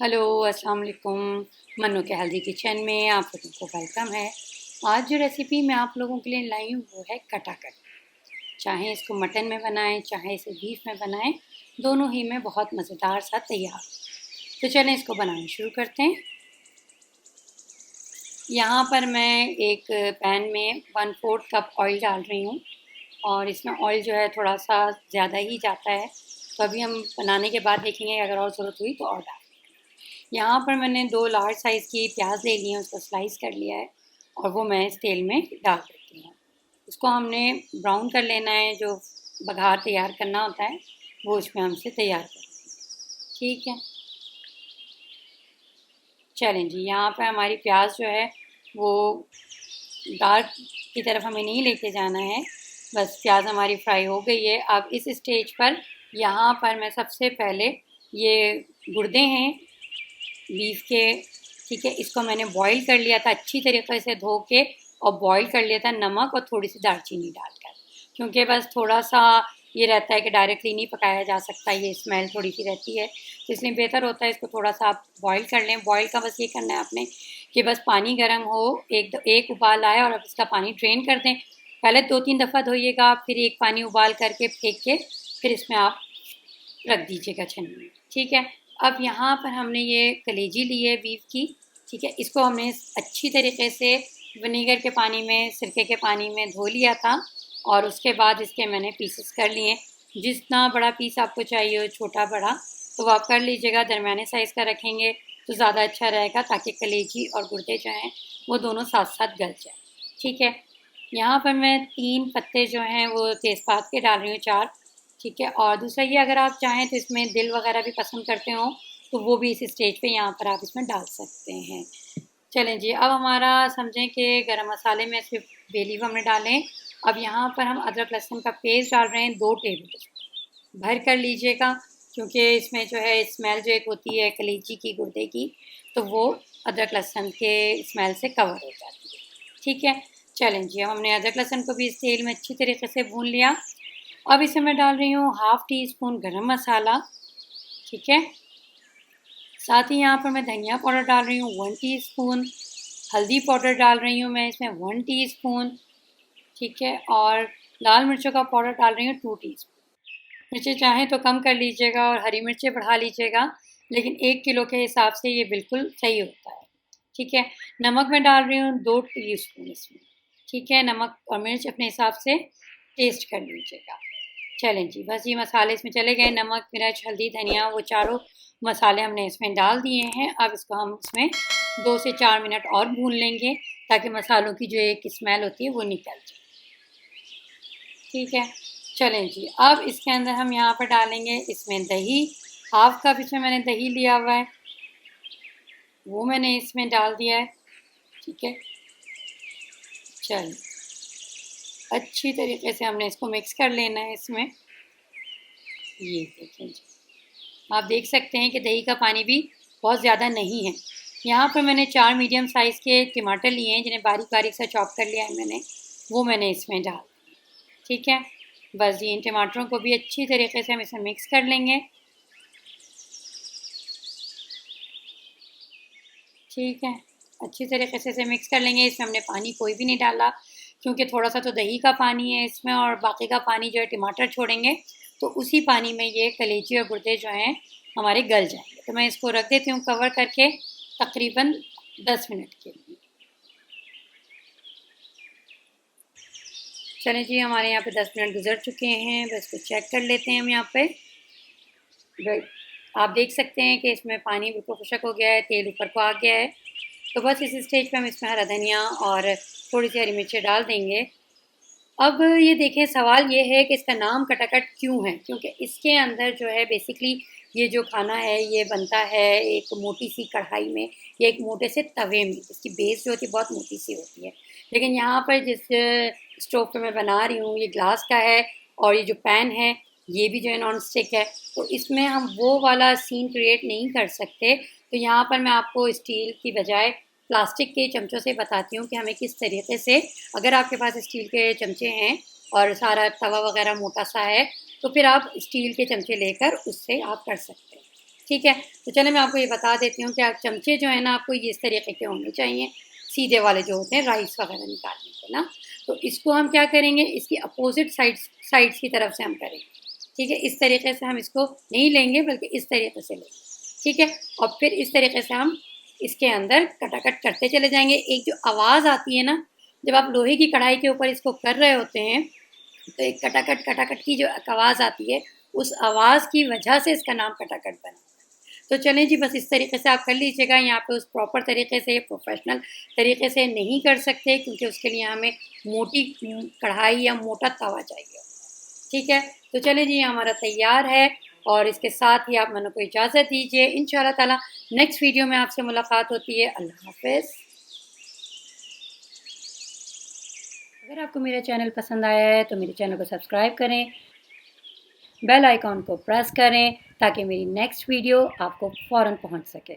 Hello अस्सलाम वालेकुम। मन्नू के हेल्दी किचन में आप लोगों को वेलकम है। आज जो रेसिपी मैं आप लोगों के लिए लाई हूँ वो है कटाकट। चाहे इसको मटन में बनाएं चाहे इसे बीफ में बनाएं, दोनों ही में बहुत मज़ेदार सा तैयार। तो चलें इसको बनाना शुरू करते हैं। यहाँ पर मैं एक पैन में 1/4 कप ऑयल डाल रही हूँ और इसमें ऑयल जो है थोड़ा सा ज़्यादा ही जाता है, तो अभी हम बनाने के बाद देखेंगे अगर और ज़रूरत हुई तो और डाल। यहाँ पर मैंने 2 लार्ज साइज़ की प्याज ले ली है, उसको स्लाइस कर लिया है और वो मैं इस तेल में डाल देती हूँ। इसको हमने ब्राउन कर लेना है, जो बघार तैयार करना होता है वो इसमें हमसे तैयार कर लेंगे। ठीक है, चलें जी। यहाँ पर हमारी प्याज जो है वो डार्क की तरफ हमें नहीं लेके जाना है, बस प्याज हमारी फ्राई हो गई है। अब इस स्टेज पर यहाँ पर मैं सबसे पहले ये गुर्दे हैं बीफ के, ठीक है, इसको मैंने बॉईल कर लिया था अच्छी तरीके से धो के और बॉईल कर लिया था नमक और थोड़ी सी दालचीनी डालकर, क्योंकि बस थोड़ा सा ये रहता है कि डायरेक्टली नहीं पकाया जा सकता, ये स्मेल थोड़ी सी रहती है, तो इसलिए बेहतर होता है इसको थोड़ा सा आप बॉईल कर लें। बॉईल का बस ये करना है आपने कि बस पानी गर्म हो, एक उबाल आए और अब इसका पानी ड्रेन कर दें। पहले 2-3 दफ़ा धोइएगा, फिर एक पानी उबाल करके फेंक के फिर इसमें आप रख दीजिएगा छन्नी में। ठीक है, अब यहाँ पर हमने ये कलेजी ली है बीफ की, ठीक है, इसको हमने अच्छी तरीके से विनेगर के पानी में, सिरके के पानी में धो लिया था और उसके बाद इसके मैंने पीसेस कर लिए। जितना बड़ा पीस आपको चाहिए हो, छोटा बड़ा, तो वो आप कर लीजिएगा। दरमियाने साइज़ का रखेंगे तो ज़्यादा अच्छा रहेगा, ताकि कलेजी और गुर्दे जो हैं वो दोनों साथ साथ गल जाए। ठीक है, यहाँ पर मैं 3 पत्ते जो हैं वो तेज़पात के डाल रही हूँ, 4। ठीक है, और दूसरा ये, अगर आप चाहें तो इसमें दिल वगैरह भी पसंद करते हो तो वो भी इस स्टेज पे यहाँ पर आप इसमें डाल सकते हैं। चलें जी, अब हमारा समझें कि गरम मसाले में सिर्फ बे लीफ हमने डालें। अब यहाँ पर हम अदरक लहसुन का पेस्ट डाल रहे हैं 2 टेबल स्पून, भर कर लीजिएगा, क्योंकि इसमें जो है स्मेल जो एक होती है कलीजी की, गुर्दे की, तो वो अदरक लहसुन के स्मेल से कवर हो जाती है। ठीक है, चलें जी, अब हमने अदरक लहसुन को भी इस तेल में अच्छी तरीके से भून लिया। अब इसमें मैं डाल रही हूँ 1/2 टी स्पून गरम मसाला, ठीक है, साथ ही यहाँ पर मैं धनिया पाउडर डाल रही हूँ 1 टीस्पून, हल्दी पाउडर डाल रही हूँ मैं इसमें 1 टीस्पून, ठीक है, और लाल मिर्चों का पाउडर डाल रही हूँ 2 टीस्पून। मिर्चें चाहें तो कम कर लीजिएगा और हरी मिर्चें बढ़ा लीजिएगा, लेकिन 1 किलो के हिसाब से ये बिल्कुल सही होता है। ठीक है, नमक मैं डाल रही हूँ 2 टीस्पून इसमें, ठीक है, नमक और मिर्च अपने हिसाब से टेस्ट कर लीजिएगा। चलें जी, बस ये मसाले इसमें चले गए, नमक, मिर्च, हल्दी, धनिया, वो चारों मसाले हमने इसमें डाल दिए हैं। अब इसको हम इसमें 2 से 4 मिनट और भून लेंगे, ताकि मसालों की जो एक स्मेल होती है वो निकल जाए। ठीक है, चलें जी, अब इसके अंदर हम यहाँ पर डालेंगे इसमें दही। 1/2 कप इसमें मैंने दही लिया हुआ है, वो मैंने इसमें डाल दिया है। ठीक है, चलिए अच्छी तरीके से हमने इसको मिक्स कर लेना है इसमें। ये देखें जी, आप देख सकते हैं कि दही का पानी भी बहुत ज़्यादा नहीं है। यहाँ पर मैंने 4 मीडियम साइज़ के टमाटर लिए हैं, जिन्हें बारीक बारीक सा चॉप कर लिया है मैंने, वो मैंने इसमें डाल दिया। ठीक है, बस जी, इन टमाटरों को भी अच्छी तरीके से हम इसमें मिक्स कर लेंगे। ठीक है, अच्छी तरीके से इसे मिक्स कर लेंगे। इसमें हमने पानी कोई भी नहीं डाला, क्योंकि थोड़ा सा तो दही का पानी है इसमें और बाकी का पानी जो है टमाटर छोड़ेंगे, तो उसी पानी में ये कलेजी और गुर्दे जो हैं हमारे गल जाएंगे। तो मैं इसको रख देती हूँ कवर करके तकरीबन 10 मिनट के लिए। चलें जी, हमारे यहाँ पे 10 मिनट गुजर चुके हैं, बस को चेक कर लेते हैं हम यहाँ पे। आप देख सकते हैं कि इसमें पानी बिल्कुल खुशक हो गया है, तेल ऊपर को आ गया है। तो बस इस स्टेज पे हम इसमें हरा धनिया और थोड़ी सी हरी मिर्चें डाल देंगे। अब ये देखें, सवाल ये है कि इसका नाम कटाकट क्यों है, क्योंकि इसके अंदर जो है बेसिकली ये जो खाना है ये बनता है एक मोटी सी कढ़ाई में या एक मोटे से तवे में, इसकी बेस जो होती है बहुत मोटी सी होती है। लेकिन यहाँ पर जिस स्टोव पे मैं बना रही हूँ ये ग्लास का है, और ये जो पैन है ये भी जो है नॉन स्टिक है, तो इसमें हम वो वाला सीन क्रिएट नहीं कर सकते। तो यहाँ पर मैं आपको स्टील की बजाय प्लास्टिक के चमचों से बताती हूँ कि हमें किस तरीके से, अगर आपके पास स्टील के चमचे हैं और सारा तवा वगैरह मोटा सा है, तो फिर आप स्टील के चमचे लेकर उससे आप कर सकते हैं। ठीक है। तो चले मैं आपको ये बता देती हूँ कि आप चमचे जो है ना आपको इस तरीके के होने चाहिए, सीधे वाले जो होते हैं राइस वगैरह निकालने के ना। तो इसको हम क्या करेंगे, इसकी अपोजिट साइड्स की तरफ से हम करेंगे। ठीक है, इस तरीके से हम इसको नहीं लेंगे बल्कि इस तरीके से लेंगे। ठीक है, और फिर इस तरीके से हम इसके अंदर कटाकट करते चले जाएंगे। एक जो आवाज़ आती है ना जब आप लोहे की कढ़ाई के ऊपर इसको कर रहे होते हैं, तो एक कटाकट कटाकट की जो आवाज़ आती है, उस आवाज़ की वजह से इसका नाम कटाकट बना। तो चलें जी, बस इस तरीके से आप कर लीजिएगा। यहाँ पे उस प्रॉपर तरीके से, प्रोफेशनल तरीके से नहीं कर सकते क्योंकि उसके लिए हमें मोटी कढ़ाई या मोटा तवा चाहिए। ठीक है, तो चलें जी, हमारा तैयार है और इसके साथ ही आप मन को इजाज़त दीजिए। इंशाअल्लाह ताला नेक्स्ट वीडियो में आपसे मुलाकात होती है। अल्लाह हाफ़िज़। अगर आपको मेरा चैनल पसंद आया है तो मेरे चैनल को सब्सक्राइब करें, बेल आइकॉन को प्रेस करें ताकि मेरी नेक्स्ट वीडियो आपको फ़ौरन पहुंच सके।